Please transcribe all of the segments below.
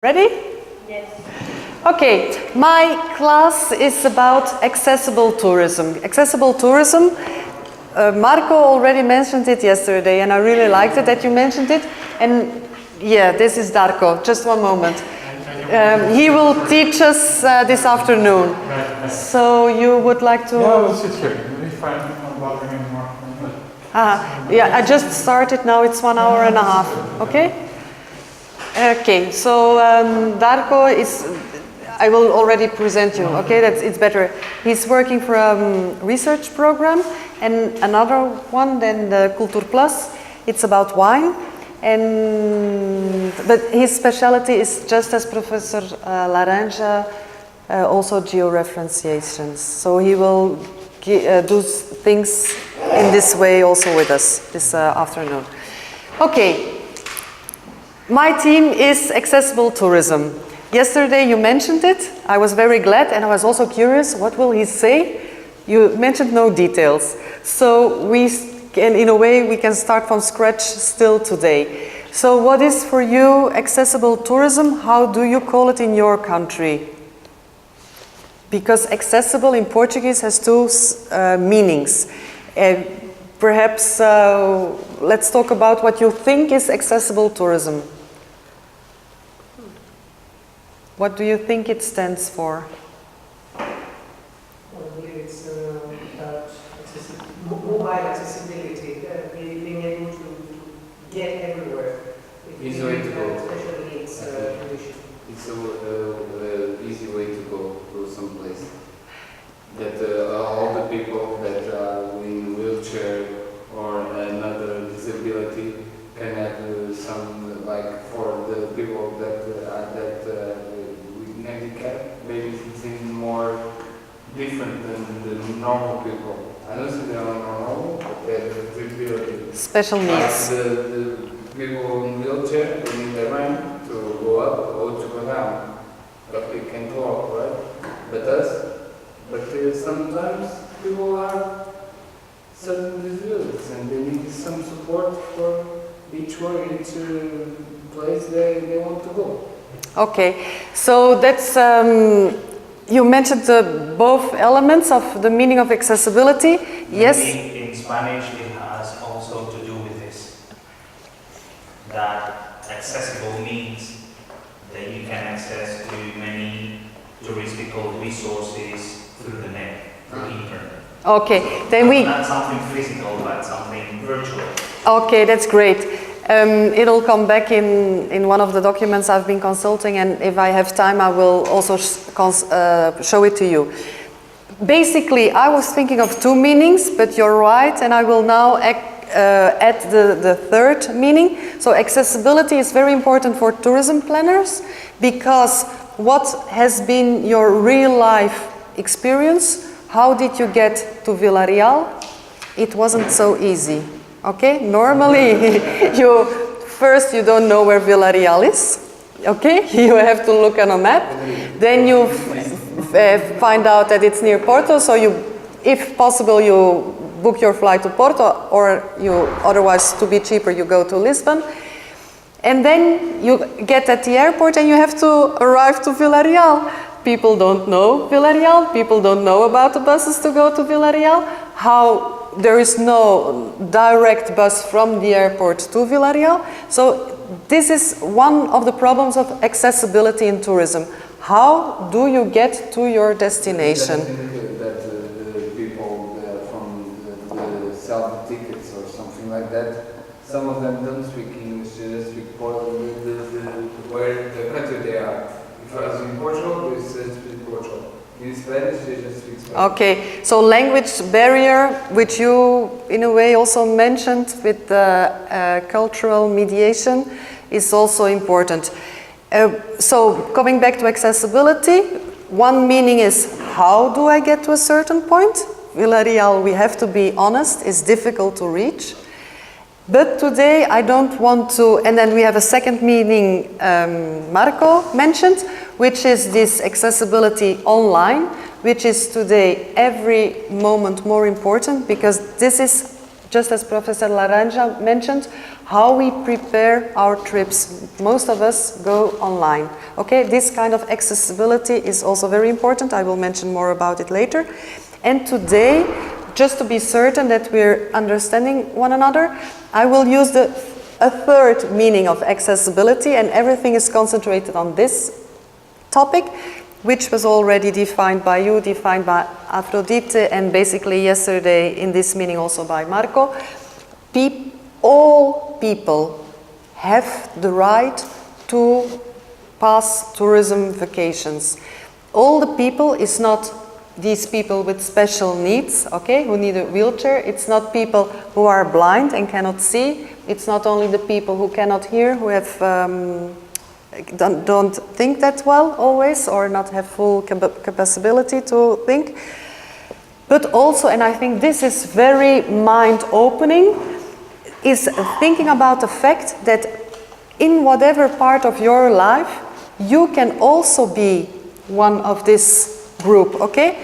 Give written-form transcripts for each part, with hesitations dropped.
Ready? Yes. Okay, my class is about accessible tourism. Accessible tourism, Marco already mentioned it yesterday and I really liked it that you mentioned it. And yeah, this is Darko, just one moment. He will teach us this afternoon. So you would like to... Yeah, we'll sit here. If I'm not bothering anymore. Yeah, I just started now, it's 1 hour and a half, okay? Okay, so Darko is, I will already present you, okay, it's better. He's working for a research program and another one, then the Cultour Plus, it's about wine. But his specialty is just as Professor Laranja, also georeferentiations. So he will do things in this way also with us this afternoon. Okay. My team is accessible tourism. Yesterday you mentioned it. I was very glad and I was also curious, what will he say? You mentioned no details. So we can, in a way, we can start from scratch still today. So what is for you accessible tourism? How do you call it in your country? Because accessible in Portuguese has two meanings. Perhaps let's talk about what you think is accessible tourism. What do you think it stands for? Well, here it's about mobile accessibility, being able to get everywhere. Easy way to go. Special needs condition. It's an easy way to go to some place. That all the people that are in wheelchair or another disability can have some, like for the people that with handicap, maybe something more different than the normal people. I don't think they are normal, but they have disability. Special needs. The people in wheelchair, they need a ramp to go up or to go down. But they can walk, right? But sometimes people are certain disabilities and they need some support for each place they want to go. Okay, so that's, you mentioned both elements of the meaning of accessibility. Yes? In Spanish it has also to do with this. That accessible means that you can access to many touristical resources through the net, through the internet. Okay, so then we... Not something physical, but something virtual. Okay, that's great. It'll come back in one of the documents I've been consulting, and if I have time I will also show it to you. Basically, I was thinking of two meanings, but you're right, and I will now add the third meaning. So accessibility is very important for tourism planners, because what has been your real life experience? How did you get to Villarreal? It wasn't so easy. Okay, normally you don't know where Villarreal is. Okay, you have to look on a map. Then you find out that it's near Porto. So if possible, you book your flight to Porto, or otherwise, to be cheaper, you go to Lisbon. And then you get at the airport and you have to arrive to Villarreal. People don't know Villarreal. People don't know about the buses to go to Villarreal. There is no direct bus from the airport to Villarreal. So this is one of the problems of accessibility in tourism. How do you get to your destination? I think that the people from the sell tickets or something like that, some of them don't speak English, they just speak Portuguese, where the country they are. If I was in Portugal, they speak Portugal. In Spanish, they just speak Spanish. Okay, so language barrier, which you in a way also mentioned with cultural mediation, is also important. So coming back to accessibility, one meaning is, how do I get to a certain point? Villarreal, we have to be honest, is difficult to reach. But today I don't want to, and then we have a second meaning Marco mentioned, which is this accessibility online, which is today every moment more important, because this is just as Professor Laranja mentioned, how we prepare our trips. Most of us go online. Okay, this kind of accessibility is also very important. I will mention more about it later. And today, just to be certain that we're understanding one another, I will use a third meaning of accessibility, and everything is concentrated on this topic, which was already defined by you, defined by Aphrodite, and basically yesterday in this meaning also by Marco. All people have the right to pass tourism vacations. All the people is not these people with special needs, okay, who need a wheelchair. It's not people who are blind and cannot see. It's not only the people who cannot hear, who have don't think that well always, or not have full capacity to think. But also, and I think this is very mind-opening, is thinking about the fact that in whatever part of your life, you can also be one of this group, okay?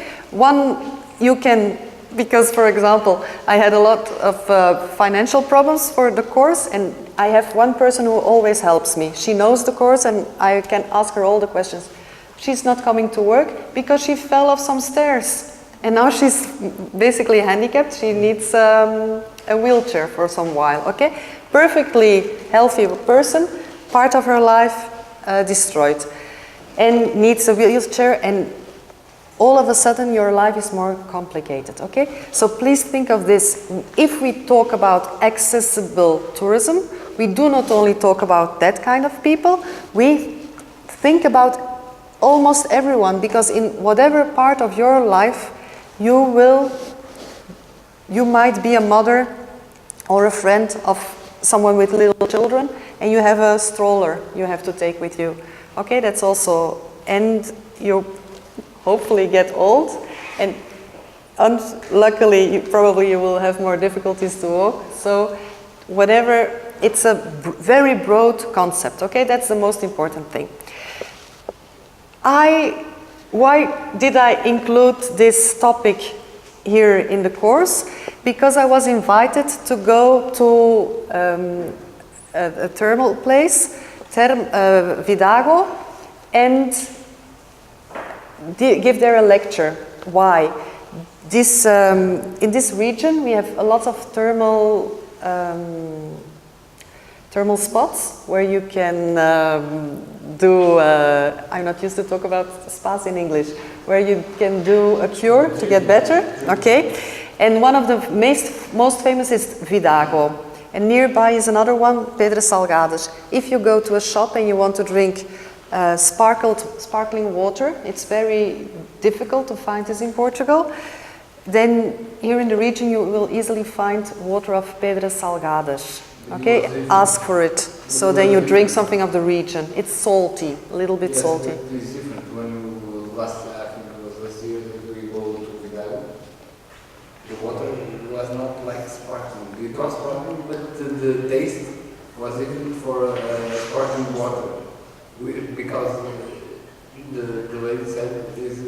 You can, because for example, I had a lot of financial problems for the course, and I have one person who always helps me. She knows the course and I can ask her all the questions. She's not coming to work because she fell off some stairs. And now she's basically handicapped. She needs a wheelchair for some while, okay? Perfectly healthy person, part of her life destroyed. And needs a wheelchair, and all of a sudden your life is more complicated, okay? So please think of this. If we talk about accessible tourism, we do not only talk about that kind of people, we think about almost everyone, because in whatever part of your life you might be a mother or a friend of someone with little children, and you have a stroller you have to take with you. Okay, that's also, and you hopefully get old, and unluckily probably you will have more difficulties to walk. So whatever, it's a very broad concept, okay? That's the most important thing. Why did I include this topic here in the course? Because I was invited to go to a thermal place, Vidago, and give there a lecture. Why? In this region we have a lot of thermal spots where you can do, I'm not used to talk about spas in English, where you can do a cure to get better, okay? And one of the most famous is Vidago. And nearby is another one, Pedras Salgadas. If you go to a shop and you want to drink sparkling water, it's very difficult to find this in Portugal, then here in the region you will easily find water of Pedras Salgadas. Okay, ask for it. So then you drink something of the region. It's salty, a little bit salty. It's different. When I think it was last year that we go to Vidago, the water was not like sparkling. It was sparkling, but the taste was even for sparkling water. Because the lady said it is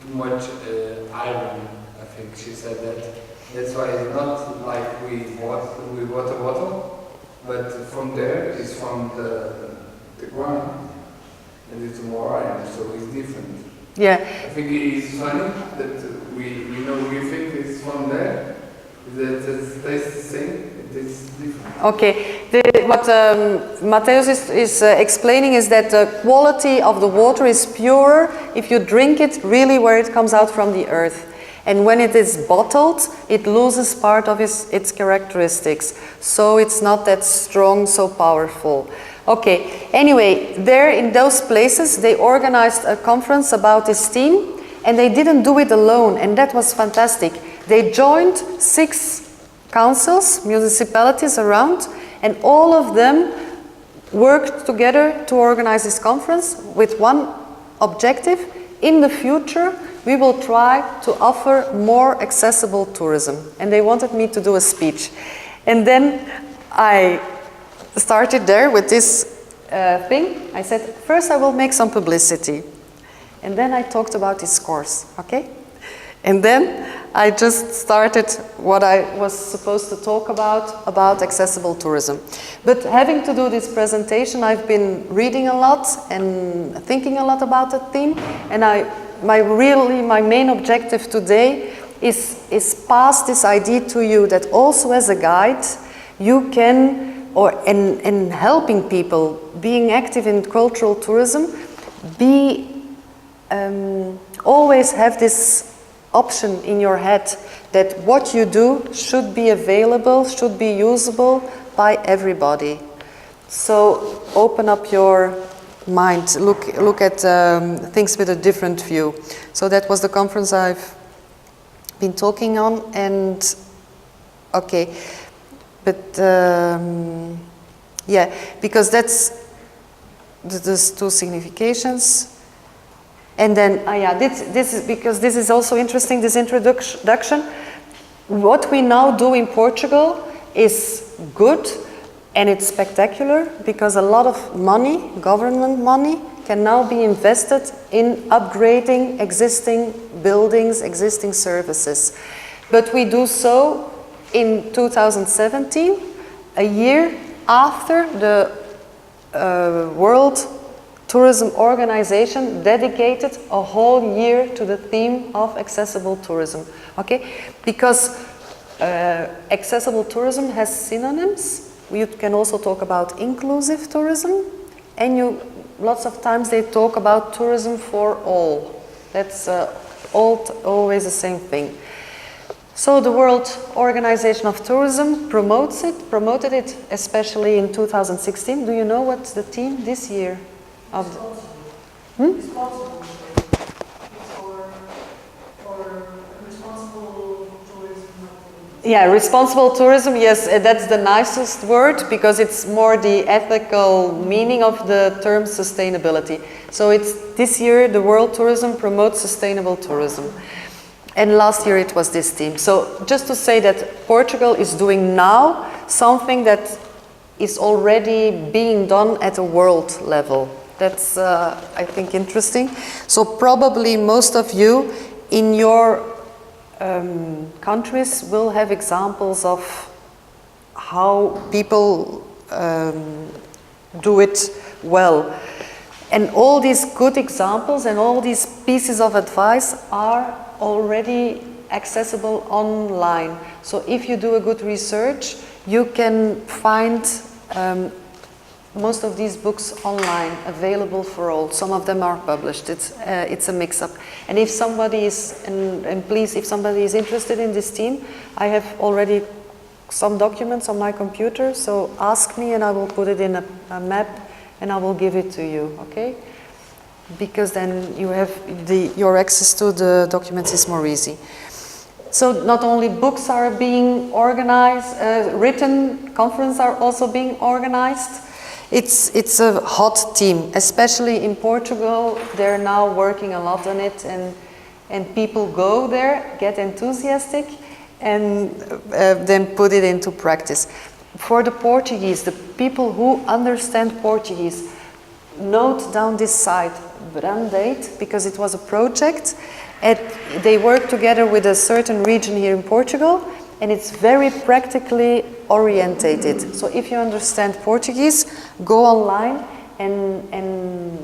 too much iron. I think she said that. That's why it's not like we water bottle, but from there it's from the ground, and it's more iron, so it's different. Yeah. I think it's funny that we think it's from there, that it tastes the same, it is different. Okay, what Matthäus is explaining is that the quality of the water is purer if you drink it really where it comes out from the earth. And when it is bottled, it loses part of its characteristics. So it's not that strong, so powerful. Okay, anyway, there in those places, they organized a conference about this theme, and they didn't do it alone, and that was fantastic. They joined 6 councils, municipalities around, and all of them worked together to organize this conference with one objective. In the future, we will try to offer more accessible tourism. And they wanted me to do a speech. And then I started there with this thing. I said, first I will make some publicity. And then I talked about this course, okay? And then I just started what I was supposed to talk about accessible tourism. But having to do this presentation, I've been reading a lot and thinking a lot about the theme. And my main objective today is pass this idea to you that also as a guide, you can, in helping people being active in cultural tourism, always have this option in your head that what you do should be available, should be usable by everybody. So open up your mind, look at things with a different view. So that was the conference I've been talking on, and okay, but yeah, because there's two significations. And then, this is because this is also interesting, this introduction. What we now do in Portugal is good and it's spectacular because a lot of money, government money, can now be invested in upgrading existing buildings, existing services. But we do so in 2017, a year after the World Tourism Organization dedicated a whole year to the theme of accessible tourism. Okay, because accessible tourism has synonyms. You can also talk about inclusive tourism, and lots of times they talk about tourism for all. That's always the same thing. So the World Organization of Tourism promoted it, especially in 2016. Do you know what's the theme this year? Responsible responsible tourism. Yeah, responsible tourism, yes, that's the nicest word because it's more the ethical meaning of the term sustainability. So it's this year the World Tourism promotes sustainable tourism. And last year it was this theme. So just to say that Portugal is doing now something that is already being done at a world level. That's, I think, interesting. So probably most of you in your countries will have examples of how people do it well. And all these good examples and all these pieces of advice are already accessible online. So if you do a good research, you can find most of these books online, available for all. Some of them are published. It's a mix-up. And if somebody is, and please, if somebody is interested in this theme, I have already some documents on my computer, so ask me and I will put it in a map and I will give it to you, okay? Because then you have your access to the documents is more easy. So not only books are being organized, written conferences are also being organized. It's a hot theme, especially in Portugal. They're now working a lot on it, and people go there, get enthusiastic, and then put it into practice. For the Portuguese, the people who understand Portuguese, note down this site, Brandate, because it was a project. They work together with a certain region here in Portugal, and it's very practically orientated. So if you understand Portuguese, go online and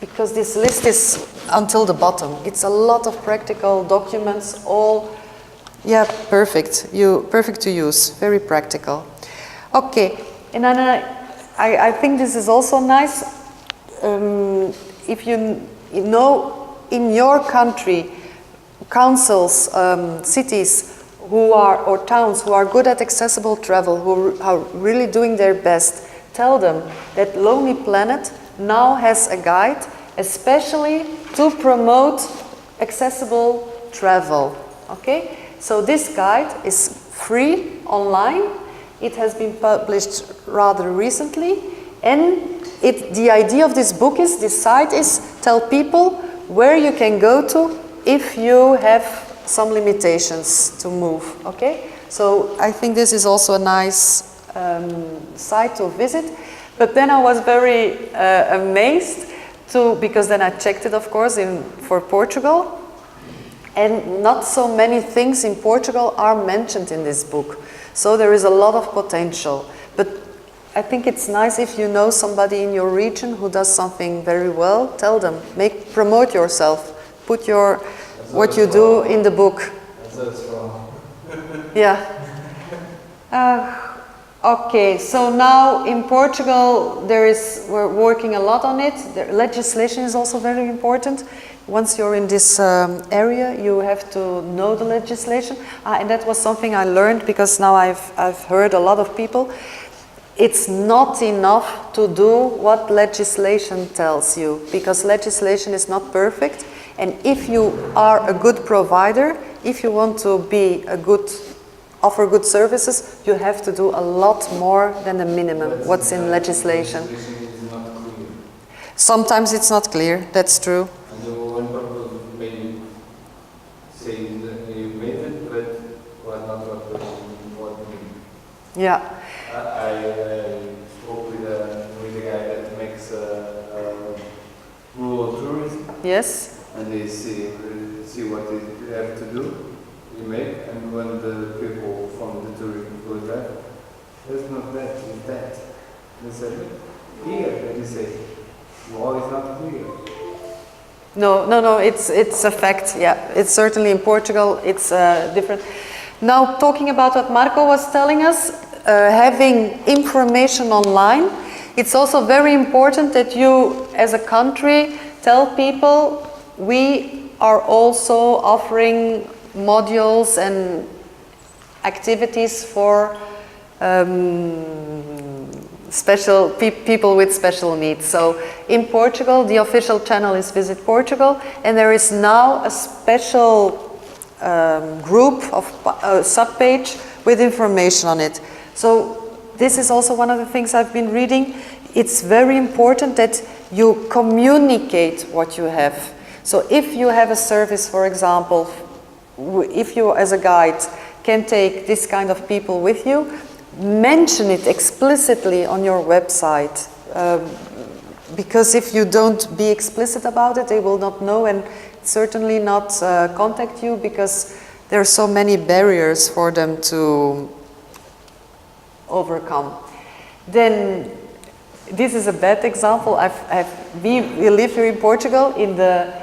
because this list is until the bottom. It's a lot of practical documents, all, yeah, perfect. Perfect to use, very practical. Okay, and then I think this is also nice. If you know in your country, councils, cities or towns who are good at accessible travel, who are really doing their best, tell them that Lonely Planet now has a guide especially to promote accessible travel. Okay, so this guide is free online. It has been published rather recently, and the idea of this book is, this site is, tell people where you can go to if you have some limitations to move, okay? So I think this is also a nice site to visit. But then I was very amazed because then I checked it, of course, for Portugal. And not so many things in Portugal are mentioned in this book. So there is a lot of potential. But I think it's nice if you know somebody in your region who does something very well, tell them, promote yourself, put what you do in the book. That's wrong. Yeah. Okay, so now in Portugal we're working a lot on it. The legislation is also very important. Once you're in this area, you have to know the legislation. And that was something I learned because now I've heard a lot of people. It's not enough to do what legislation tells you, because legislation is not perfect. And if you are a good provider, if you want to be offer good services, you have to do a lot more than the minimum, what's in legislation. Is not clear. Sometimes it's not clear, that's true. And one purpose maybe say that you made it, but was not what you mean. Yeah. I spoke with a guy that makes rural tourism, Yes. and they see what they have to do. You make, and when the people from the tourism go there, there's not that, it's that. They say, here, and they say, law is not clear. No, it's a fact, yeah. It's certainly in Portugal, it's different. Now, talking about what Marco was telling us, having information online, it's also very important that you, as a country, tell people we are also offering modules and activities for special people with special needs. So in Portugal, the official channel is Visit Portugal, and there is now a special group of sub-page with information on it. So this is also one of the things I've been reading. It's very important that you communicate what you have. So if you have a service, for example, if you as a guide can take this kind of people with you, mention it explicitly on your website. Because if you don't be explicit about it, they will not know and certainly not contact you, because there are so many barriers for them to overcome. Then this is a bad example. We live here in Portugal in the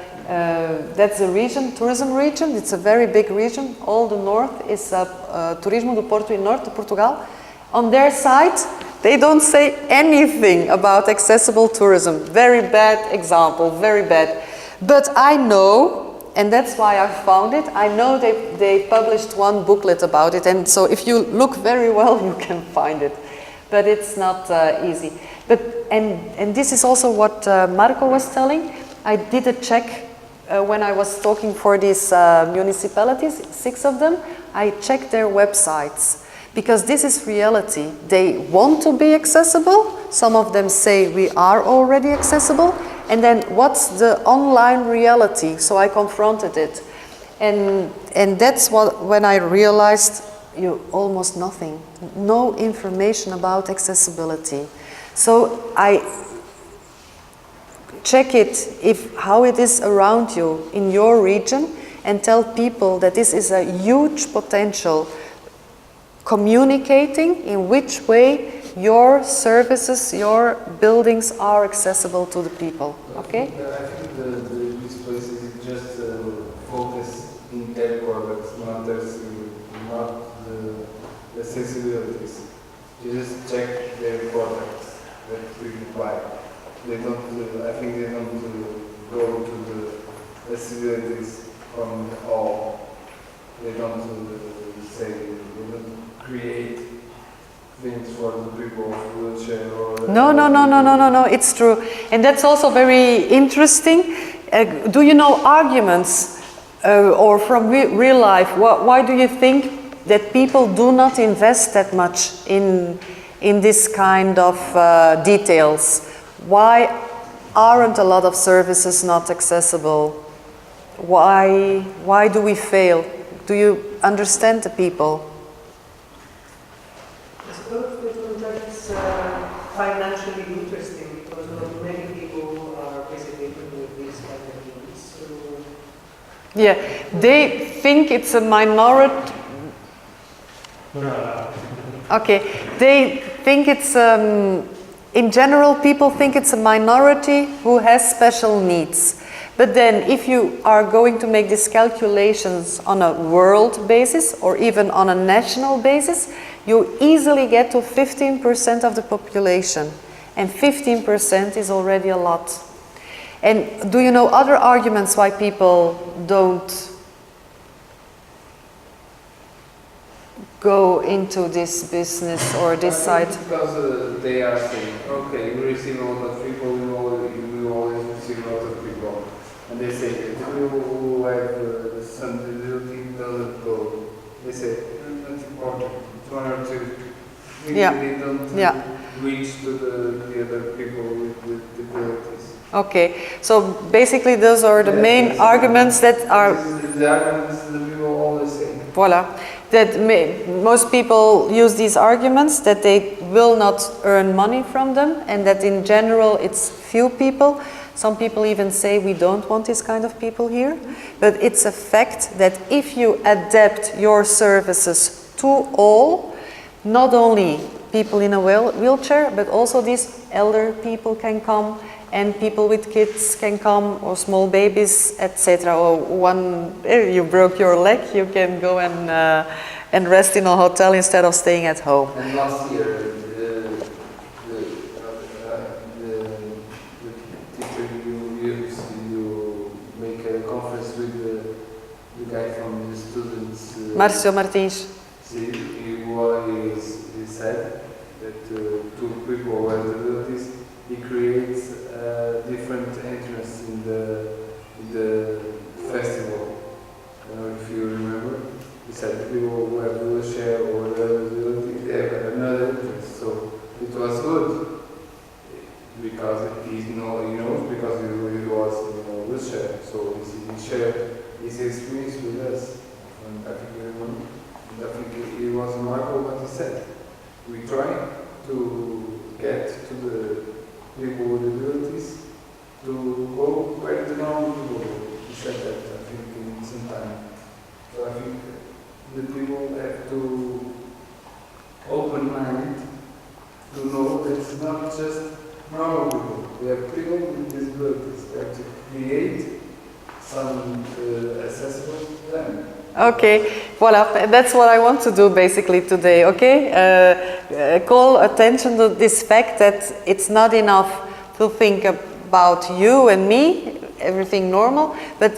that's a region, tourism region. It's a very big region. All the north is Turismo do Porto e Norte de Portugal. On their site, they don't say anything about accessible tourism. Very bad example, very bad. But I know, and that's why I found it, I know they published one booklet about it, and so if you look very well, you can find it. But it's not easy. And this is also what Marco was telling. I did a check when I was talking for these municipalities, 6 of them. I checked their websites, because this is reality. They want to be accessible. Some of them say we are already accessible. And then what's the online reality? So I confronted it. And that's when I realized almost nothing. No information about accessibility. So I check how it is around you in your region, and tell people that this is a huge potential. Communicating in which way your services, your buildings are accessible to the people. Okay? I think these places just focus in their products, not the accessibilities. You just check their products that we buy. They don't. I think they don't go to the accessibilities from all. They don't say. They don't create things for the people with wheelchair or. No. It's true, and that's also very interesting. Do you know arguments, or from real life? Why do you think that people do not invest that much in this kind of details? Why aren't a lot of services not accessible? Why do we fail? Do you understand the people? I suppose that is financially interesting, because not many people are basically with these kind of needs. So Yeah, they think it's a minority. Okay, they think it's, in general, people think it's a minority who has special needs. But then if you are going to make these calculations on a world basis or even on a national basis, you easily get to 15% of the population. And 15% is already a lot. And do you know other arguments why people don't go into this business or this side? Because they are saying, okay, we receive a lot of people, we always receive a lot of people. And they say, the people who have some disability doesn't go. They say, that's important, it's one or two. Yeah. They don't reach to the other people with disabilities. Okay, so basically those are the main arguments that are... The arguments the people always say. Voila. That most people use these arguments that they will not earn money from them and that in general it's few people. Some people even say we don't want this kind of people here. But it's a fact that if you adapt your services to all, not only people in a wheelchair, but also these elder people can come and people with kids can come, or small babies, etc. Or you broke your leg, you can go and rest in a hotel instead of staying at home. And last year, the teacher you make a conference with the guy from the students. Marcio Martins. See, he said that to people who have disabilities, he creates different entrance in the festival. I don't know if you remember. He said people who have wheelchair or disability, they have another entrance. So it was good because he knows because he was in a wheelchair. So he shared his experience with us. And I think it was remarkable what he said. We try to get to the people with disabilities to go where the normal people go. He said that, I think, in some time. So I think the people have to open mind to know that it's not just normal people. We have people with disabilities. We have to create some accessible to them. Okay, voila, that's what I want to do basically today, okay? Call attention to this fact that it's not enough to think about you and me, everything normal, but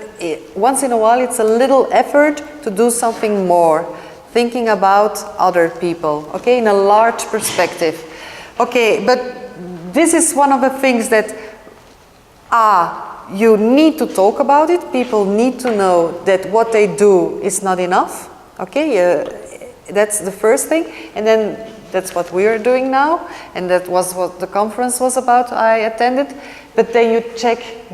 once in a while it's a little effort to do something more, thinking about other people, okay, in a large perspective. Okay, but this is one of the things that you need to talk about it. People need to know that what they do is not enough. Okay, that's the first thing. And then that's what we are doing now. And that was what the conference was about I attended. But then you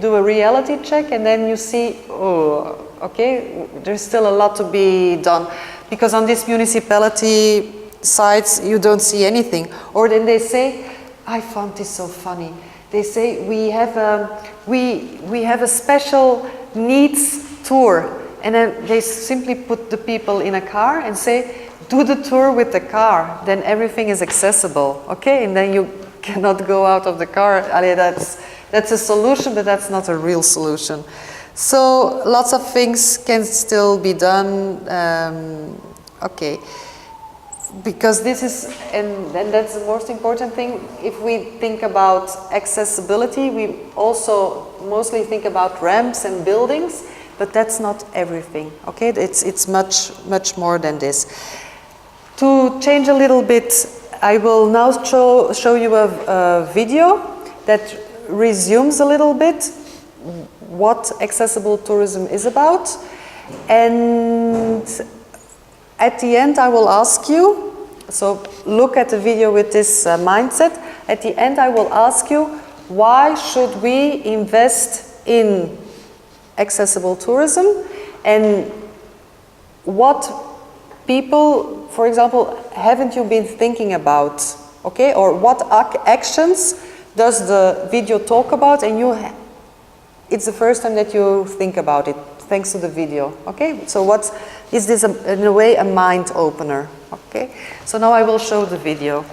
do a reality check, and then you see, oh, okay, there's still a lot to be done. Because on this municipality sites, you don't see anything. Or then they say, I found this so funny. They say we have a special needs tour, and then they simply put the people in a car and say, do the tour with the car, then everything is accessible, okay? And then you cannot go out of the car. That's a solution, but that's not a real solution. So lots of things can still be done, okay. Because this is, and that's the most important thing, if we think about accessibility, we also mostly think about ramps and buildings, but that's not everything, okay? It's much more than this. To change a little bit, I will now show you a video that resumes a little bit what accessible tourism is about, and at the end, I will ask you, so look at the video with this mindset. At the end, I will ask you, why should we invest in accessible tourism? And what people, for example, haven't you been thinking about? Okay, or what actions does the video talk about? And it's the first time that you think about it, thanks to the video, okay? So what is this, in a way, a mind opener, okay? So now I will show the video.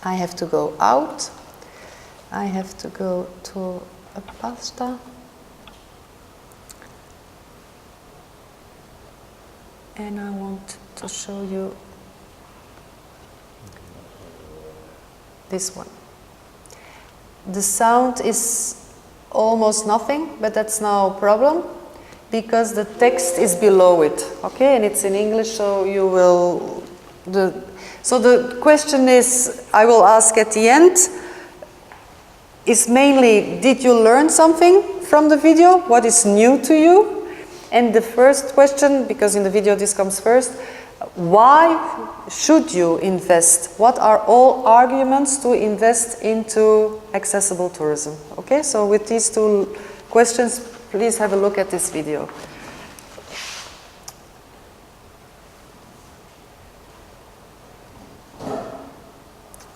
I have to go out. I have to go to a pasta. And I want to show you this one. The sound is almost nothing, but that's no problem because the text is below it, okay? And it's in English, so you will... So the question is, I will ask at the end, is mainly, did you learn something from the video? What is new to you? And the first question, because in the video this comes first, why should you invest? What are all arguments to invest into accessible tourism? Okay, so with these two questions, please have a look at this video.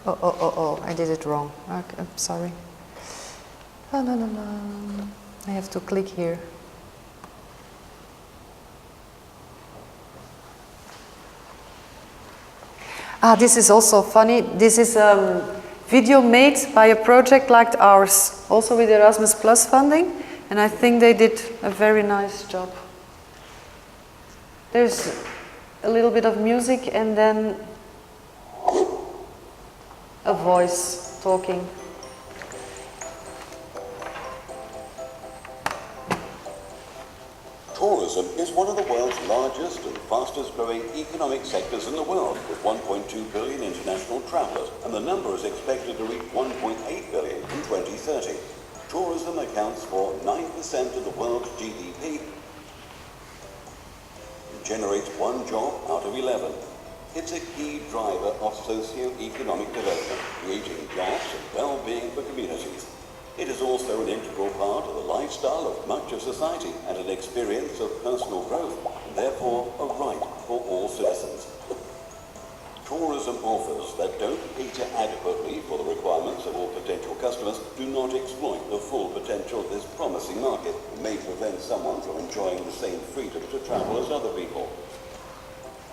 Oh, I did it wrong. Okay, I'm sorry. I have to click here. This is also funny. This is a video made by a project like ours, also with Erasmus Plus funding, and I think they did a very nice job. There's a little bit of music and then a voice talking. Tourism is one of the world's largest and fastest growing economic sectors in the world, with 1.2 billion international travellers, and the number is expected to reach 1.8 billion in 2030. Tourism accounts for 9% of the world's GDP and generates 1 job out of 11. It's a key driver of socio-economic development, creating jobs and well-being for communities. It is also an integral part of the lifestyle of much of society and an experience of personal growth, and therefore a right for all citizens. Tourism offers that don't cater adequately for the requirements of all potential customers do not exploit the full potential of this promising market and may prevent someone from enjoying the same freedom to travel as other people.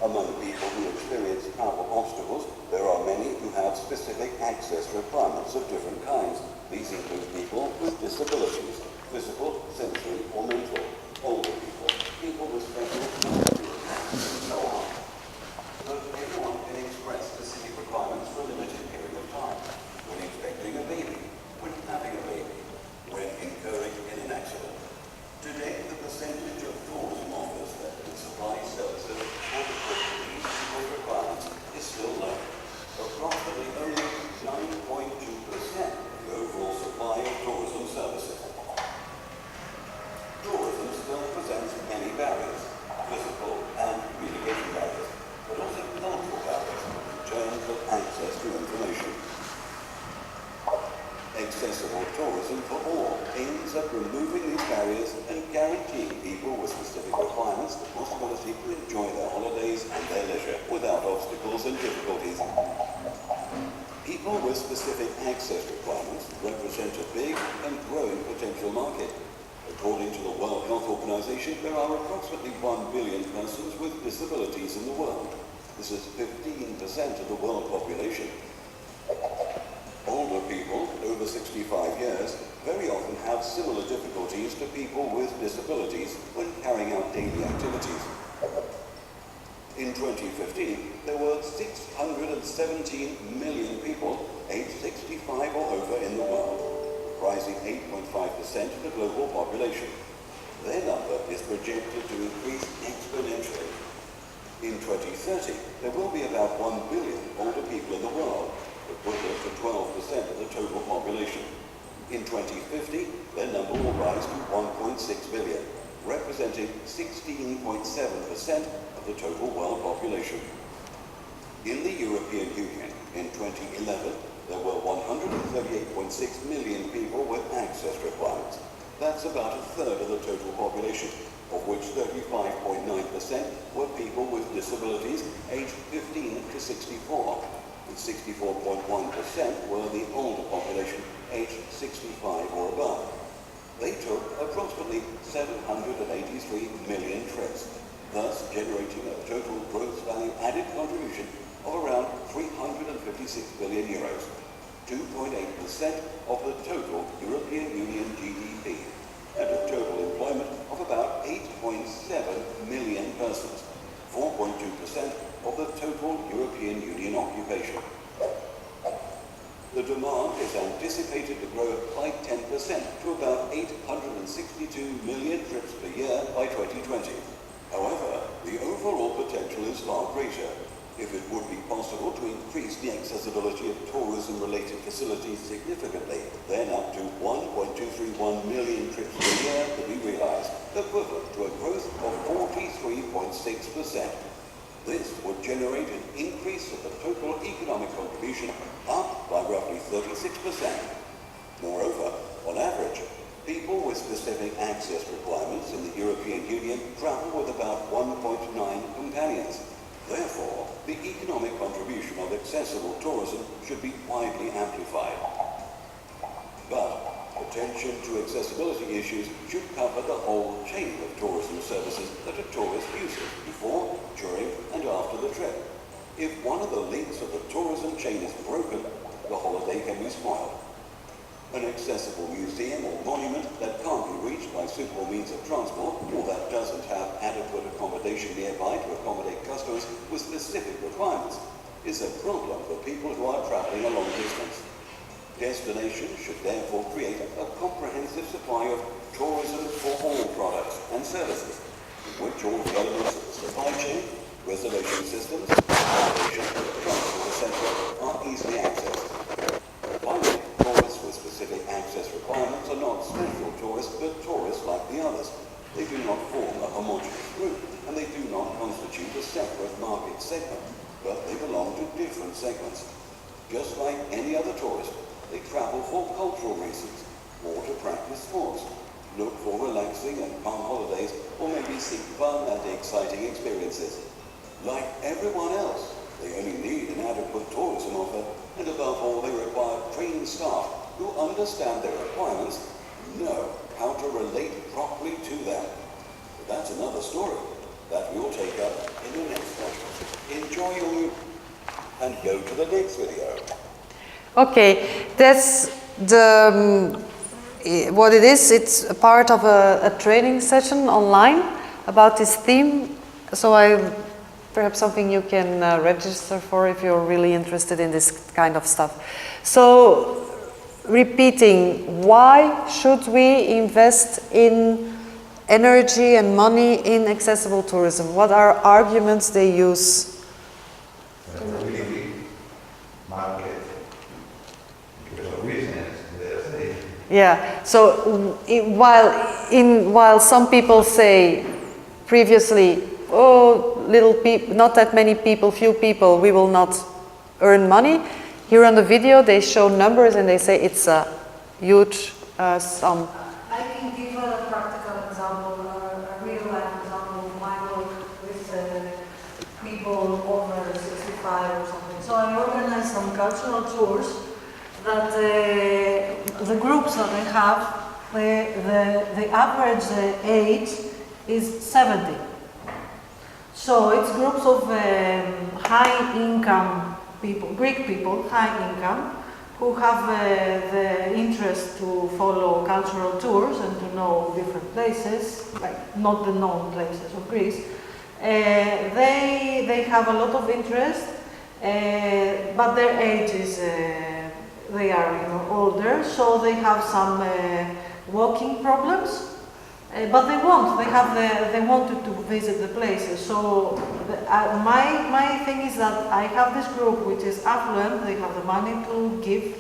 Among people who experience travel obstacles, there are many who have specific access requirements of different kinds. These include people with disabilities, physical, sensory, or mental, older people, people with special needs, and so on. But everyone can express specific requirements for a limited period of time, when expecting a baby, when having a baby, when incurring in an accident. Today, the percentage of tourism offers that can supply services adequate to these people's requirements is still low. Approximately only 9.2% of the overall supply of tourism services. Tourism still presents many barriers, physical and communication barriers, but also cultural barriers in terms of access to information. Accessible tourism for all aims at removing these barriers and guaranteeing people with specific requirements the possibility to enjoy their holidays and their leisure without obstacles and difficulties. People with specific access requirements represent a big and growing potential market. According to the World Health Organization, there are approximately 1 billion persons with disabilities in the world. This is 15% of the world population. Older people, over 65 years, very often have similar difficulties to people with disabilities when carrying out daily activities. In 2015, there were 617 million people aged 65 or over in the world, comprising 8.5% of the global population. Their number is projected to increase exponentially. In 2030, there will be about 1 billion older people in the world, equivalent to 12% of the total population. In 2050, their number will rise to 1.6 billion, representing 16.7% of the total world population. In the European Union, in 2011, there were 138.6 million people with access requirements. That's about a third of the total population, of which 35.9% were people with disabilities aged 15 to 64. And 64.1% were the older population aged 65 or above. took approximately 783 million trips, thus generating a total gross value added contribution of around 356 billion euros, 2.8% of the total European Union GDP, and a total employment of about 8.7 million persons, 4.2% of the total European Union occupation. The demand is anticipated to grow by 10% to about 862 million trips per year by 2020. However, the overall potential is far greater. If it would be possible to increase the accessibility of tourism-related facilities significantly, then up to 1.231 million trips per year could be realized, equivalent to a growth of 43.6%. This would generate an increase of the total economic contribution up by roughly 36%. Moreover, on average, people with specific access requirements in the European Union travel with about 1.9 companions. Therefore, the economic contribution of accessible tourism should be widely amplified. But attention to accessibility issues should cover the whole chain of tourism services that a tourist uses before, during, and after the trip. If one of the links of the tourism chain is broken, the holiday can be spoiled. An accessible museum or monument that can't be reached by suitable means of transport, or that doesn't have adequate accommodation nearby to accommodate customers with specific requirements, is a problem for people who are traveling a long distance. Destinations should therefore create a comprehensive supply of tourism for all products and services, in which all the elements of the supply chain, reservation systems, accommodation, transport, etc. are easily accessed. Finally, tourists with specific access requirements are not special tourists, but tourists like the others. They do not form a homogeneous group, and they do not constitute a separate market segment, but they belong to different segments. Just like any other tourist, they travel for cultural reasons, or to practice sports, look for relaxing and calm holidays, or maybe seek fun and exciting experiences. Like everyone else, they only need an adequate tourism offer, and above all, they require trained staff who understand their requirements, know how to relate properly to them. But that's another story that we'll take up in the next one. Enjoy your and go to the next video. Okay, that's the what it is. It's a part of a training session online about this theme. So perhaps something you can register for if you're really interested in this kind of stuff. So, repeating, why should we invest in energy and money in accessible tourism? What are arguments they use? Really big market because of business. Yeah. So while some people say previously, oh, little people, not that many people, few people, we will not earn money. Here on the video, they show numbers and they say it's a huge sum. I can give a practical example, a real life example of my work with people over 65 or something. So I organize some cultural tours that the groups that I have, the average age is 70. So it's groups of high income people, Greek people, high income, who have the interest to follow cultural tours and to know different places, like not the known places of Greece. They have a lot of interest, but their age is, they are older, so they have some walking problems. But they wanted to visit the places. So my thing is that I have this group which is affluent. They have the money to give,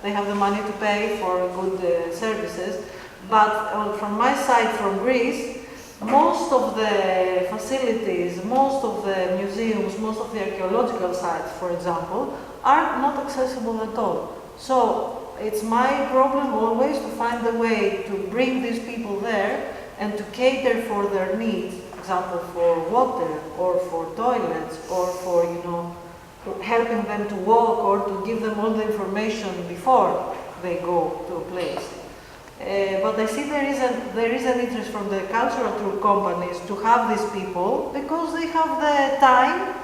they have the money to pay for good services. But from my side, from Greece, most of the facilities, most of the museums, most of the archaeological sites, for example, are not accessible at all. So it's my problem always to find a way to bring these people there and to cater for their needs, for example, for water or for toilets or for, helping them to walk or to give them all the information before they go to a place. But I see there is an interest from the cultural tour companies to have these people because they have the time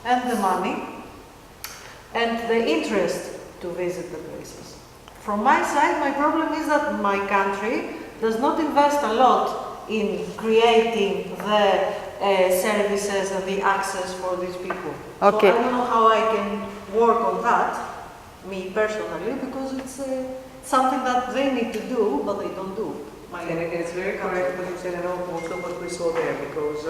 and the money and the interest to visit the places. From my side, my problem is that my country does not invest a lot in creating the services and the access for these people. Okay. So I don't know how I can work on that, me personally, because it's something that they need to do, but they don't do. And it's very correct what you said, and also what we saw there, because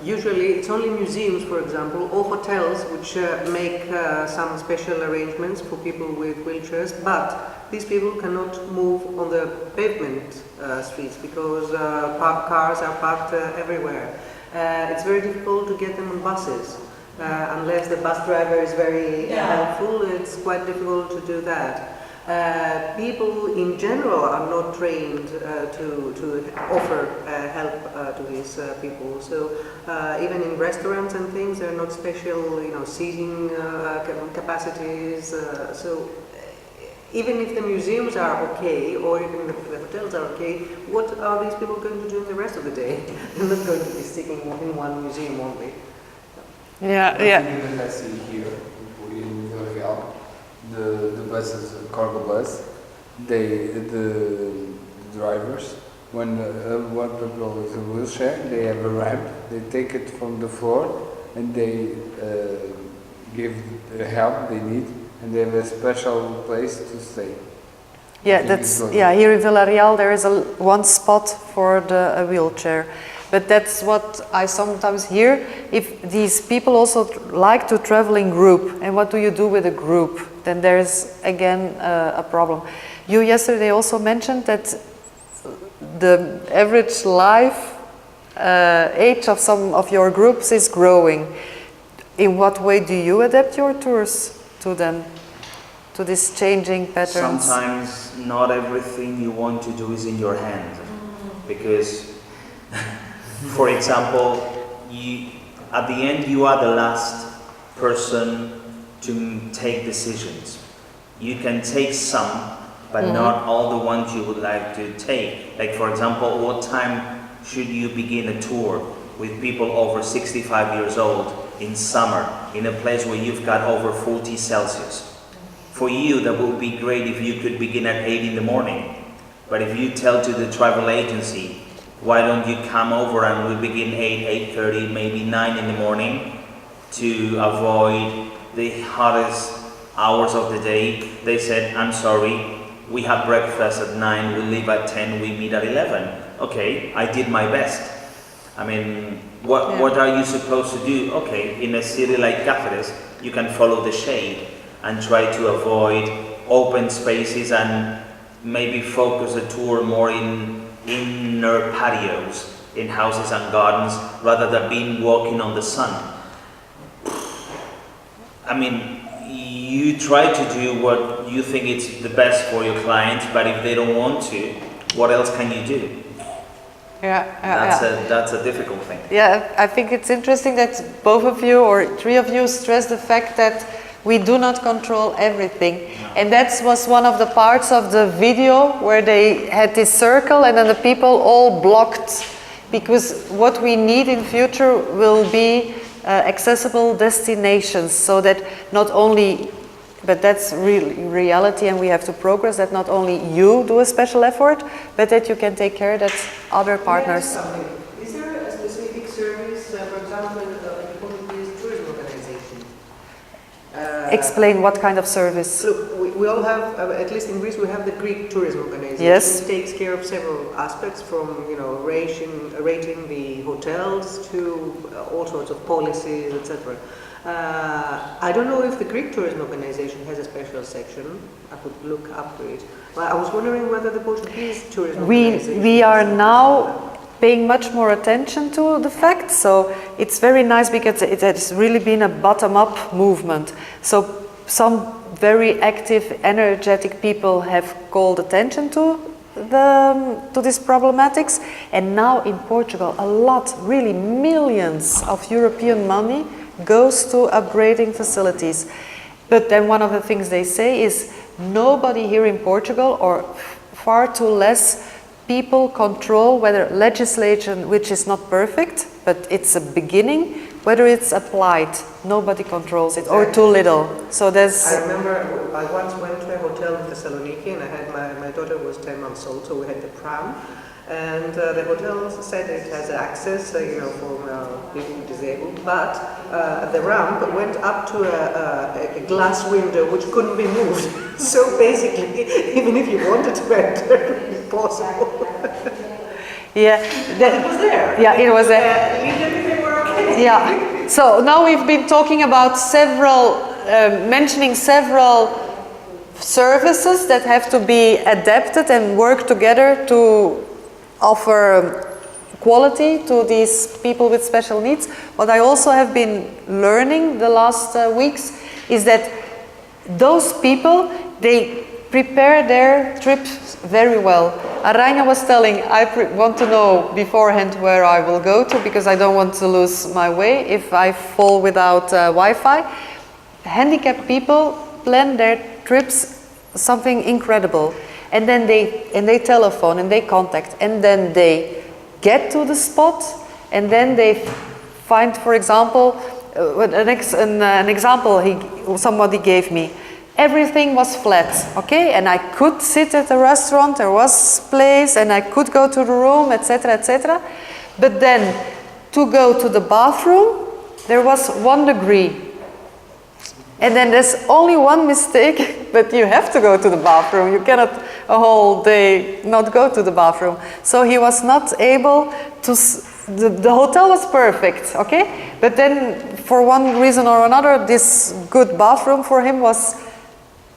usually it's only museums, for example, or hotels which make some special arrangements for people with wheelchairs, but these people cannot move on the pavement streets because cars are parked everywhere. It's very difficult to get them on buses. Unless the bus driver is very helpful, it's quite difficult to do that. People in general are not trained to offer help to these people. So even in restaurants and things, there are not special, seating capacities. So even if the museums are okay, or even if the hotels are okay, what are these people going to do in the rest of the day? They're not going to be sticking in one museum only. Yeah, One thing that I see here in Villarreal, the buses, the cargo bus, the drivers, when one people is in a wheelchair, they have a ramp, they take it from the floor and they give the help they need, and they have a special place to stay. Yeah, here in Villarreal there is one spot for a wheelchair. But that's what I sometimes hear. If these people also like to travel in group, and what do you do with a group? Then there's again a problem. You yesterday also mentioned that the average life age of some of your groups is growing. In what way do you adapt your tours to them, to these changing patterns? Sometimes not everything you want to do is in your hand, because for example, at the end you are the last person to take decisions. You can take some, but not all the ones you would like to take. Like for example, what time should you begin a tour with people over 65 years old in summer, in a place where you've got over 40 Celsius? For you, that would be great if you could begin at 8 in the morning. But if you tell to the travel agency, why don't you come over and we begin 8, 8:30, maybe 9 in the morning to avoid the hottest hours of the day? They said, I'm sorry, we have breakfast at 9, we leave at 10, we meet at 11. Okay, I did my best. I mean, what are you supposed to do? Okay, in a city like Cáceres, you can follow the shade and try to avoid open spaces and maybe focus a tour more in inner patios, in houses and gardens, rather than being walking on the sun. I mean, you try to do what you think is the best for your clients, but if they don't want to, what else can you do? That's a difficult thing. Yeah, I think it's interesting that both of you or three of you stress the fact that we do not control everything. And that was one of the parts of the video where they had this circle and then the people all blocked, because what we need in future will be accessible destinations, so that not only, but that's really reality and we have to progress, that not only you do a special effort, but that you can take care that other partners. Is there a specific service, for example, the Portuguese tourism organization? Explain what kind of service. Look, we all have, at least in Greece, we have the Greek tourism organization. Yes. Which takes care of several aspects, from rating the hotels to all sorts of policies, etc. I don't know if the Greek tourism organization has a special section. I could look up to it. But I was wondering whether the Portuguese tourism organization. We are now paying much more attention to the fact, so it's very nice because it has really been a bottom-up movement. So some very active, energetic people have called attention to these problematics, and now in Portugal a lot, really millions of European money goes to upgrading facilities. But then one of the things they say is nobody here in Portugal, or far too less people control whether legislation, which is not perfect, but it's a beginning, whether it's applied. Nobody controls it, or too little. So there's... I remember I once went to a hotel in Thessaloniki, and I had my daughter was 10 months old, so we had the pram. And the hotel said it has access, for people disabled, but the ramp went up to a glass window which couldn't be moved. So basically, even if you wanted to enter, it would be possible. Yeah, It was there. Yeah, it was there. They were okay. Yeah. So now we've been talking about mentioning several services that have to be adapted and work together to offer quality to these people with special needs. What I also have been learning the last weeks is that those people, they prepare their trips very well. Araina was telling, I want to know beforehand where I will go to, because I don't want to lose my way if I fall without Wi-Fi. Handicapped people plan their trips something incredible. And then they telephone and they contact, and then they get to the spot, and then they find, for example, an example somebody gave me. Everything was flat, okay, and I could sit at a restaurant, there was place, and I could go to the room, etc., etc. But then to go to the bathroom, there was 1 degree. And then there's only one mistake, but you have to go to the bathroom. You cannot a whole day not go to the bathroom. So he was not able to, the hotel was perfect, okay? But then for one reason or another, this good bathroom for him was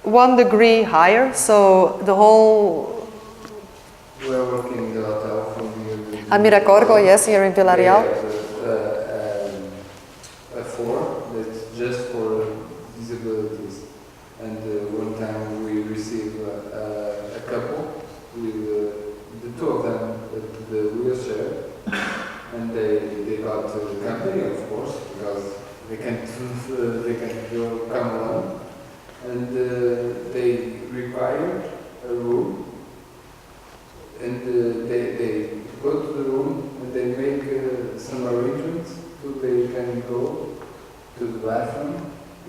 1 degree higher. So the whole... We are working in the hotel from here. A Miracorgo, yes, here in Villarreal. A floor that's just for disabilities, and one time we received a couple with the 2 of them with the wheelchair, and they got the company, of course, because they can't come alone, and they required a room, and they go to the room and they make some arrangements so they can go to the bathroom.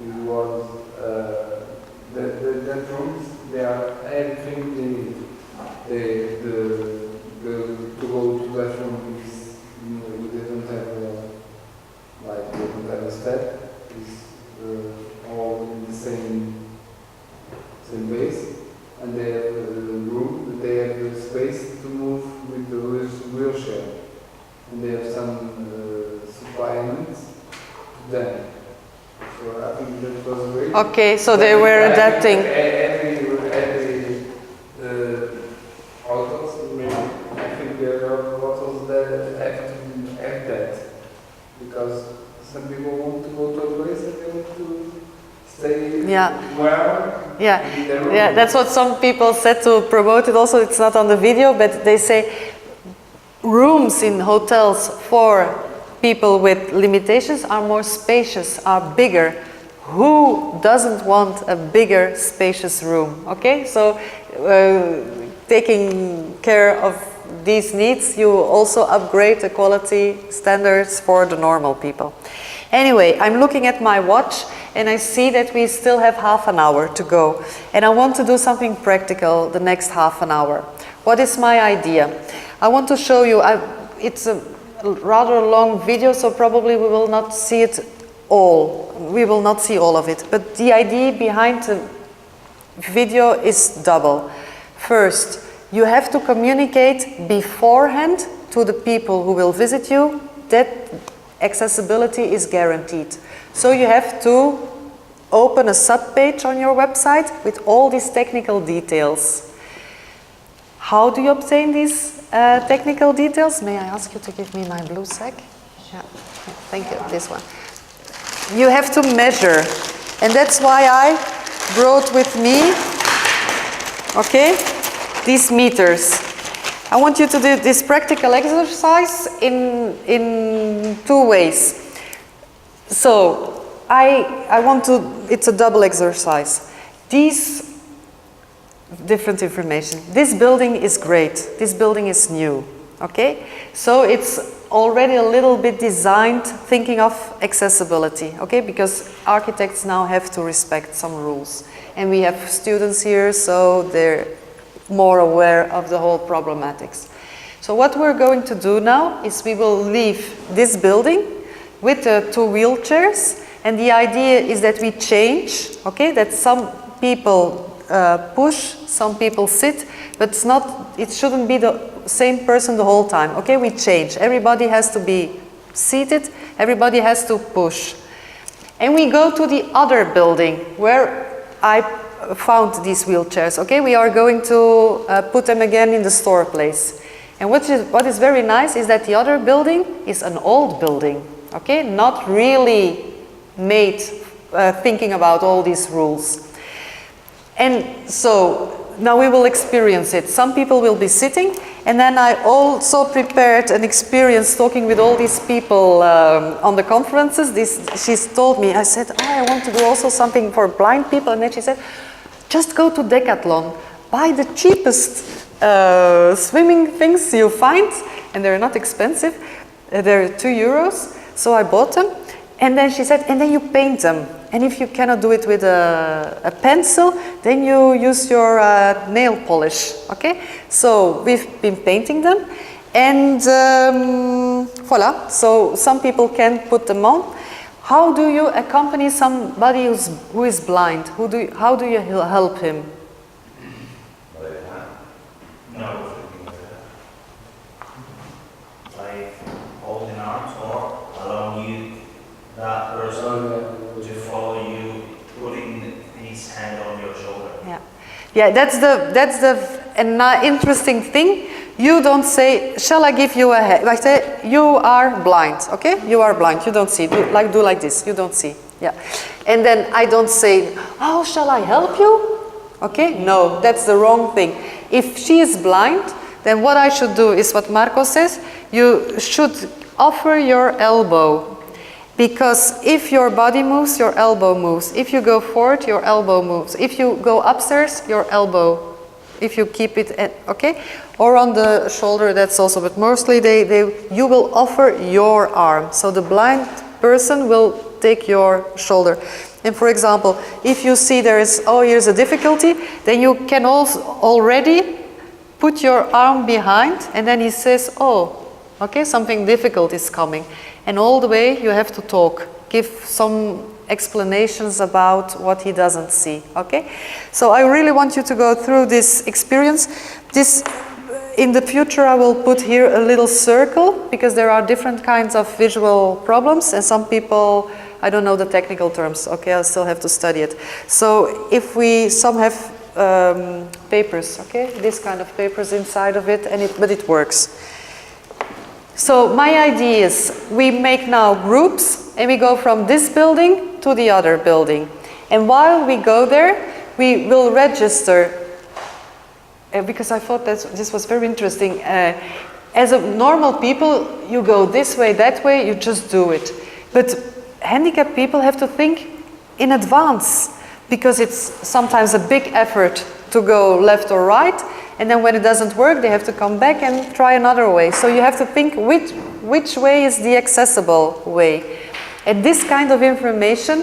It was the rooms, they are everything they need. To go to the bathroom is, they don't have a step. It's all in the same base, and they have the room. They have the space to move with the wheelchair, and they have some supplements to them. So I think that was great. Okay, so they were adapting. Every hotels, maybe, I think there are hotels that have to have that, because some people want to go to a place and they want to stay well. Yeah, that's what some people said to promote it. Also, it's not on the video, but they say rooms in hotels for people with limitations are more spacious, are bigger. Who doesn't want a bigger, spacious room? Okay, so taking care of these needs, you also upgrade the quality standards for the normal people. Anyway, I'm looking at my watch and I see that we still have half an hour to go. And I want to do something practical the next half an hour. What is my idea? I want to show you, it's a rather long video, so probably we will not see it all. We will not see all of it. But the idea behind the video is double. First, you have to communicate beforehand to the people who will visit you that accessibility is guaranteed. So you have to open a sub-page on your website with all these technical details. How do you obtain these technical details? May I ask you to give me my blue sack? Yeah, thank you, this one. You have to measure, and that's why I brought with me, okay, these meters. I want you to do this practical exercise in 2 ways. So I want to, it's a double exercise. These different information. This building is great. This building is new. Okay, so it's already a little bit designed thinking of accessibility. Okay, because architects now have to respect some rules, and we have students here, so they're more aware of the whole problematics. So what we're going to do now is we will leave this building with the 2 wheelchairs, and the idea is that we change. Okay, that some people push, some people sit, but it shouldn't be the same person the whole time. Okay, we change. Everybody has to be seated, everybody has to push. And we go to the other building where I found these wheelchairs. Okay, we are going to put them again in the store place. And what is very nice is that the other building is an old building. Okay, not really made thinking about all these rules. And so now we will experience it. Some people will be sitting, and then I also prepared an experience talking with all these people on the conferences. She's told me, I said, I want to do also something for blind people, and then she said, just go to Decathlon, buy the cheapest swimming things you find, and they're not expensive. They're €2, so I bought them. And then she said, and then you paint them. And if you cannot do it with a pencil, then you use your nail polish, okay? So we've been painting them, and voila. So some people can put them on. How do you accompany somebody who is blind? How do you help him? No. Like holding arms or allowing that person to follow you, putting his hand on your shoulder. Yeah. That's the interesting thing. You don't say, "Shall I give you a hand?" I say, "You are blind." Okay, you are blind. You don't see. Do like this. You don't see. Yeah, and then I don't say, "Oh, shall I help you?" Okay, no, that's the wrong thing. If she is blind, then what I should do is what Marco says. You should offer your elbow. Because if your body moves, your elbow moves. If you go forward, your elbow moves. If you go upstairs, your elbow. If you keep it, okay? Or on the shoulder, that's also, but mostly you will offer your arm. So the blind person will take your shoulder. And for example, if you see here's a difficulty, then you can also already put your arm behind, and then he says, okay, something difficult is coming. And all the way you have to talk, give some explanations about what he doesn't see, okay? So I really want you to go through this experience. In the future I will put here a little circle, because there are different kinds of visual problems, and some people, I don't know the technical terms, okay, I still have to study it. So if some have papers, okay, this kind of papers inside of it, but it works. So my idea is we make now groups, and we go from this building to the other building. And while we go there, we will register, because I thought this was very interesting. As a normal people, you go this way, that way, you just do it. But handicapped people have to think in advance, because it's sometimes a big effort to go left or right. And then when it doesn't work, they have to come back and try another way. So you have to think which way is the accessible way. And this kind of information,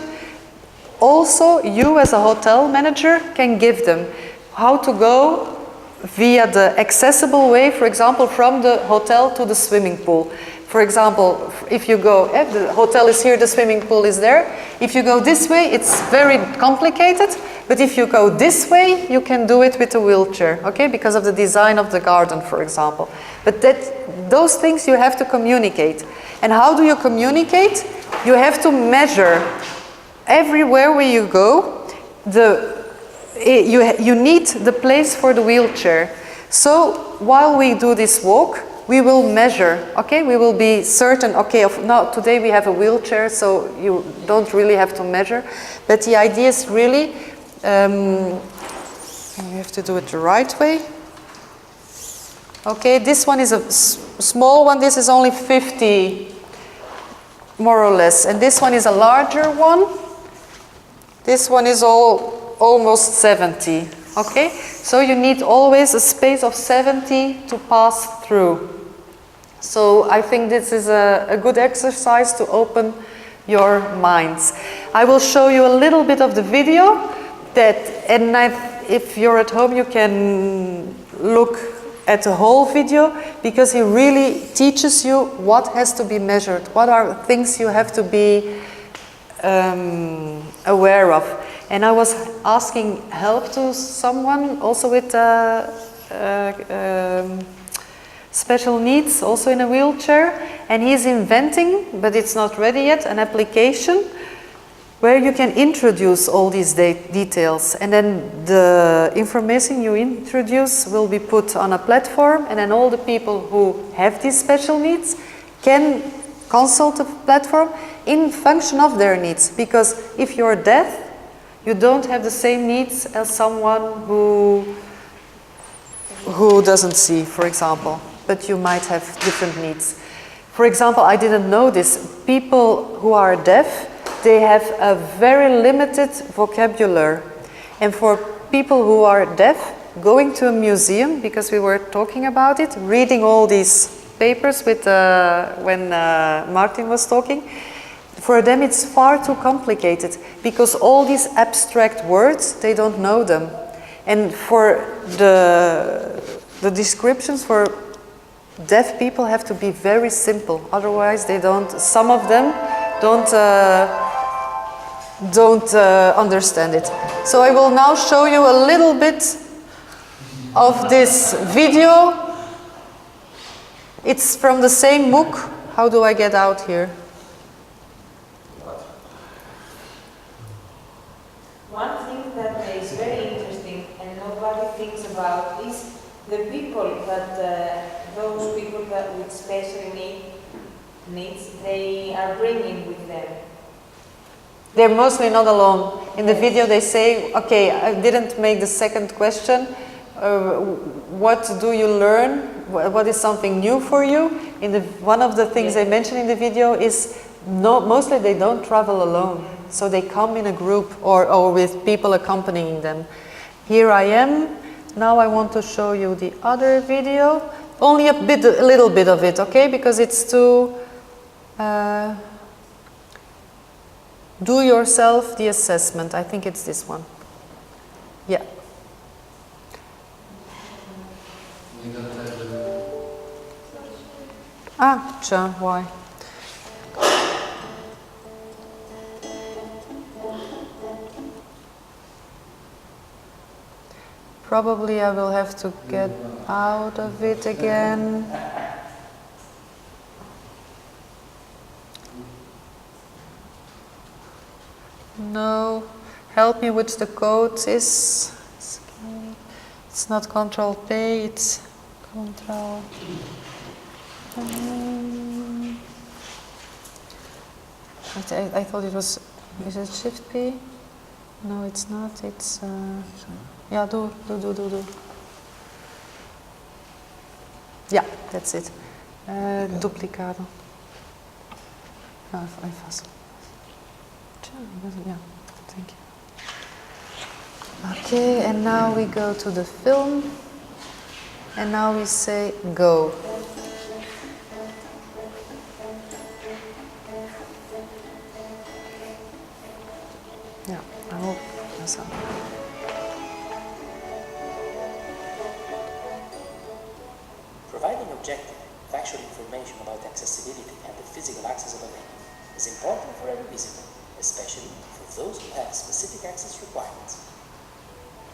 also you as a hotel manager can give them. How to go via the accessible way, for example, from the hotel to the swimming pool. For example, if you go, the hotel is here, the swimming pool is there. If you go this way, it's very complicated. But if you go this way, you can do it with a wheelchair, okay? Because of the design of the garden, for example. But those things you have to communicate. And how do you communicate? You have to measure everywhere where you go. You need the place for the wheelchair. So while we do this walk, we will measure, okay? We will be certain, okay, now today we have a wheelchair, so you don't really have to measure. But the idea is really, you have to do it the right way. Okay, this one is a small one. This is only 50, more or less. And this one is a larger one. This one is almost 70, okay? So you need always a space of 70 to pass through. So I think this is a good exercise to open your minds. I will show you a little bit of the video if you're at home you can look at the whole video, because he really teaches you what has to be measured, what are things you have to be aware of. And I was asking help to someone also with special needs, also in a wheelchair, and he's inventing, but it's not ready yet, an application where you can introduce all these details, and then the information you introduce will be put on a platform, and then all the people who have these special needs can consult the platform in function of their needs. Because if you're deaf, you don't have the same needs as someone who doesn't see, for example, but you might have different needs. For example, I didn't know this, people who are deaf, they have a very limited vocabulary. And for people who are deaf, going to a museum, because we were talking about it, reading all these papers with when Martin was talking, for them it's far too complicated, because all these abstract words, they don't know them. And for the descriptions for deaf people have to be very simple, otherwise they don't, some of them don't understand it. So I will now show you a little bit of this video. It's from the same MOOC. How do I get out here? One thing that is very interesting and nobody thinks about is the people that those people that with special needs they are bringing with them. They're mostly not alone. In the video they say, okay, I didn't make the second question. What do you learn? What is something new for you? One of the things they mention in the video is mostly they don't travel alone. So they come in a group or with people accompanying them. Here I am. Now I want to show you the other video. Only a little bit of it, okay? Because it's to do yourself the assessment. I think it's this one. Yeah. Ah, tiens, why? Probably I will have to get out of it again. No, help me which the code is. It's not Control P, it's Control. I thought it was. Is it Shift P? No, it's not. It's. Yeah, do. Yeah, that's it. Duplicado. No, I fast. Yeah, thank you. Okay, and now we go to the film. And now we say go. Yeah, I hope that's all. Providing objective, factual information about accessibility and the physical access of a venue is important for every visitor, especially for those who have specific access requirements.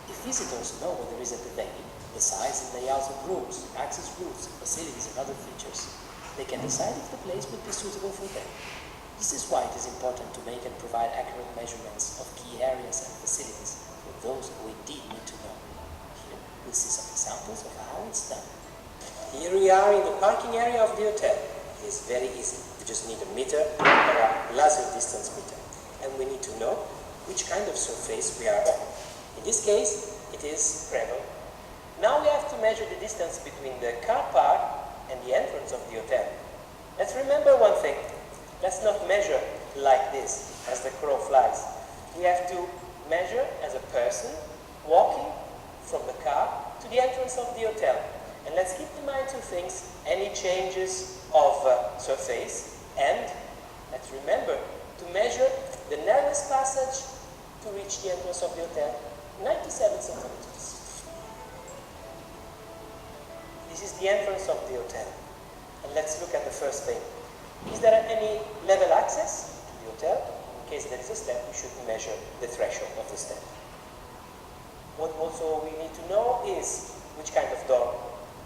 If visitors know what there is at the venue, the size and layout of rooms, access routes, facilities and other features, they can decide if the place would be suitable for them. This is why it is important to make and provide accurate measurements of key areas and facilities for those who indeed need to know. Here, we'll see some examples of how it's done. Here we are in the parking area of the hotel. It is very easy. We just need a meter or a laser distance meter. And we need to know which kind of surface we are on. In this case, it is gravel. Now we have to measure the distance between the car park and the entrance of the hotel. Let's remember one thing. Let's not measure like this, as the crow flies. We have to measure as a person walking from the car to the entrance of the hotel. And let's keep in mind two things, any changes of surface, and let's remember to measure the narrowest passage to reach the entrance of the hotel, 97 centimeters. This is the entrance of the hotel. And let's look at the first thing. Is there any level access to the hotel? In case there is a step, we should measure the threshold of the step. What also we need to know is which kind of door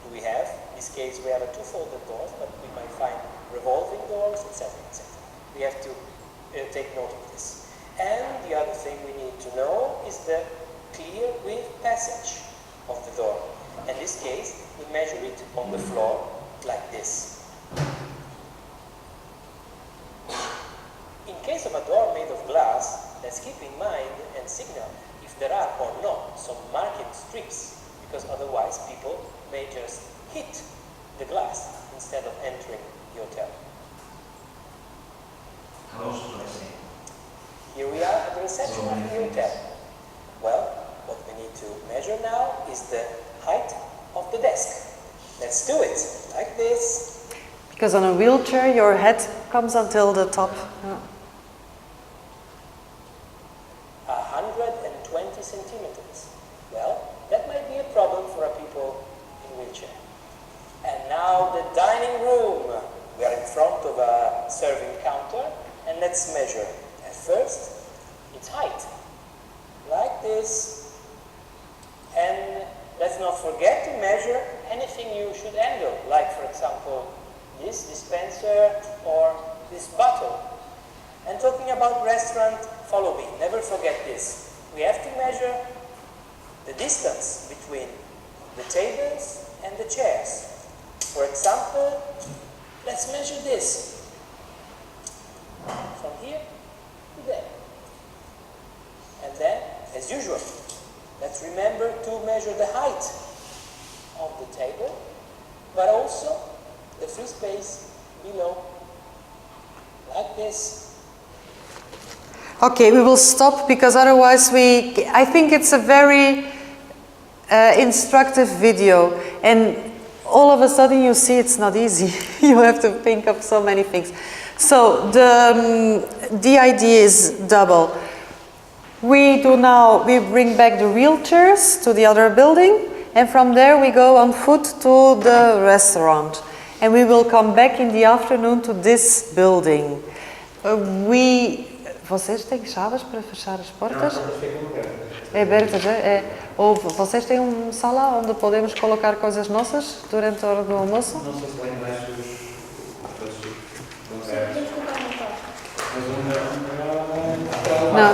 do we have. In this case, we have a two-folded door, but we might find revolving doors, etc., etc. We have to take note of this. And the other thing we need to know is the clear width passage of the door. In this case, we measure it on the floor like this. In case of a door made of glass, let's keep in mind and signal if there are or not some marking strips, because otherwise people may just hit the glass instead of entering the hotel. How should I say? Here we are at the reception of the hotel. Well, what we need to measure now is the height of the desk. Let's do it, like this. Because on a wheelchair, your head comes until the top. Yeah. 120 centimeters. Well, that might be a problem for a people in wheelchair. And now the dining room. We are in front of a serving counter, and let's measure. At first, its height, like this. And let's not forget to measure anything you should handle, like for example, this dispenser or this bottle. And talking about restaurant, follow me, never forget this. We have to measure the distance between the tables and the chairs. For example, let's measure this. From here to there. And then, as usual, let's remember to measure the height of the table, but also the free space below, like this. Okay, we will stop because otherwise I think it's a very instructive video, and all of a sudden you see it's not easy. You have to think of so many things. So the idea is double. We bring back the wheelchairs to the other building, and from there we go on foot to the restaurant. And we will come back in the afternoon to this building. Vocês têm chaves para fechar as portas? É abertas, é? Ou vocês têm uma sala onde podemos colocar coisas nossas durante a hora do almoço? Não sei se lá embaixo No.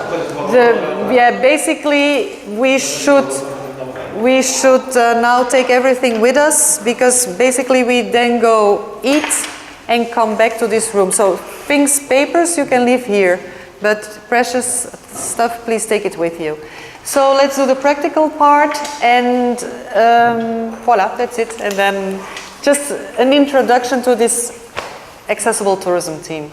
Basically we should now take everything with us, because basically we then go eat and come back to this room. So papers you can leave here, but precious stuff, please take it with you. So let's do the practical part, and voila, that's it. And then just an introduction to this accessible tourism team.